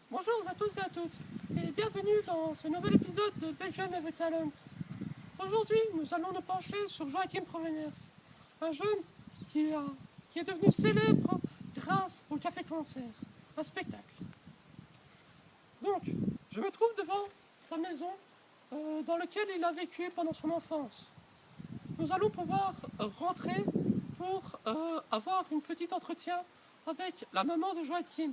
Bonjour à tous et à toutes, et bienvenue dans ce nouvel épisode de Belgium Have a Talent. Aujourd'hui, nous allons nous pencher sur Joachim Proveners, un jeune qui est devenu célèbre grâce au Café Concert, un spectacle. Donc, je me trouve devant sa maison dans laquelle il a vécu pendant son enfance. Nous allons pouvoir rentrer pour avoir un petit entretien avec la maman de Joachim,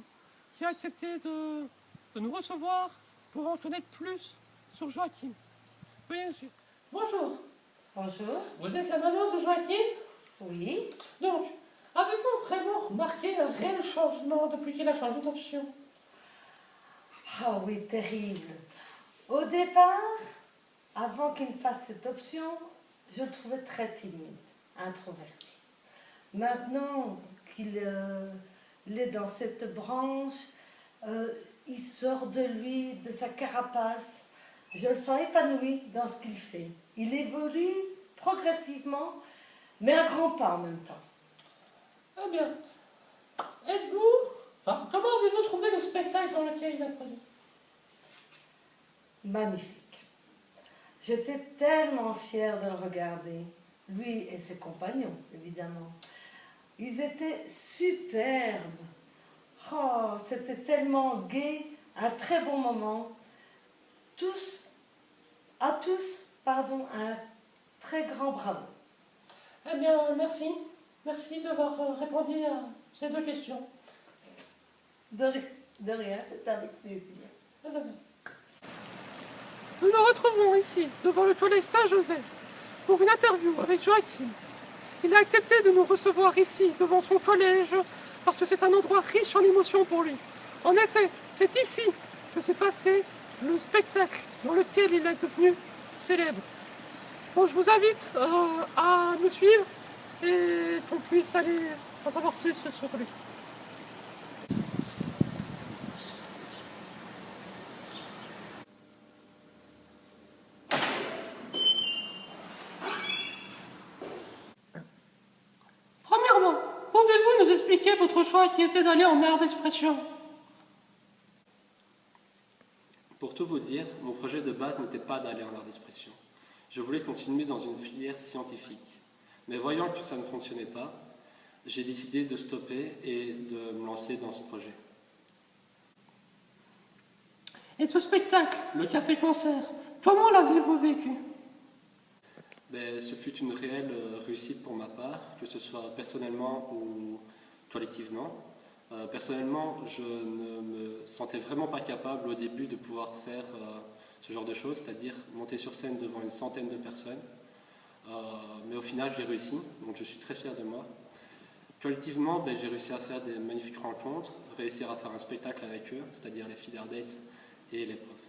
qui a accepté de nous recevoir pour en connaître plus sur Joachim. Veuillez monsieur. Bonjour. Bonjour. Vous êtes la maman de Joachim? Oui. Donc, avez-vous vraiment remarqué un réel changement depuis qu'il a changé d'option? Ah oui, terrible. Au départ, avant qu'il fasse cette option, je le trouvais très timide, introverti. Maintenant qu'il est dans cette branche, il sort de lui, de sa carapace. Je le sens épanoui dans ce qu'il fait. Il évolue progressivement, mais à grands pas en même temps. Eh bien, comment avez-vous trouvé le spectacle dans lequel il a produit? Magnifique. J'étais tellement fière de le regarder, lui et ses compagnons, évidemment. Ils étaient superbes. Oh, c'était tellement gai, un très bon moment. À tous, un très grand bravo. Eh bien, merci. Merci d'avoir répondu à ces deux questions. De rien, c'est avec plaisir. Eh bien, merci. Nous nous retrouvons ici, devant le collège Saint-Joseph, pour une interview avec Joachim. Il a accepté de nous recevoir ici, devant son collège, parce que c'est un endroit riche en émotions pour lui. En effet, c'est ici que s'est passé le spectacle dans lequel il est devenu célèbre. Bon, je vous invite à me suivre et qu'on puisse aller en savoir plus sur lui. Premièrement, pouvez-vous nous expliquer votre choix qui était d'aller en art d'expression? Pour tout vous dire, mon projet de base n'était pas d'aller en art d'expression. Je voulais continuer dans une filière scientifique. Mais voyant que ça ne fonctionnait pas, j'ai décidé de stopper et de me lancer dans ce projet. Et ce spectacle, le café-concert, comment l'avez-vous vécu? Ce fut une réelle réussite pour ma part, que ce soit personnellement ou collectivement. Personnellement, je ne me sentais vraiment pas capable au début de pouvoir faire ce genre de choses, c'est-à-dire monter sur scène devant une centaine de personnes. Mais au final, j'ai réussi, donc je suis très fier de moi. Collectivement, j'ai réussi à faire des magnifiques rencontres, réussir à faire un spectacle avec eux, c'est-à-dire les Feeder Days et les profs.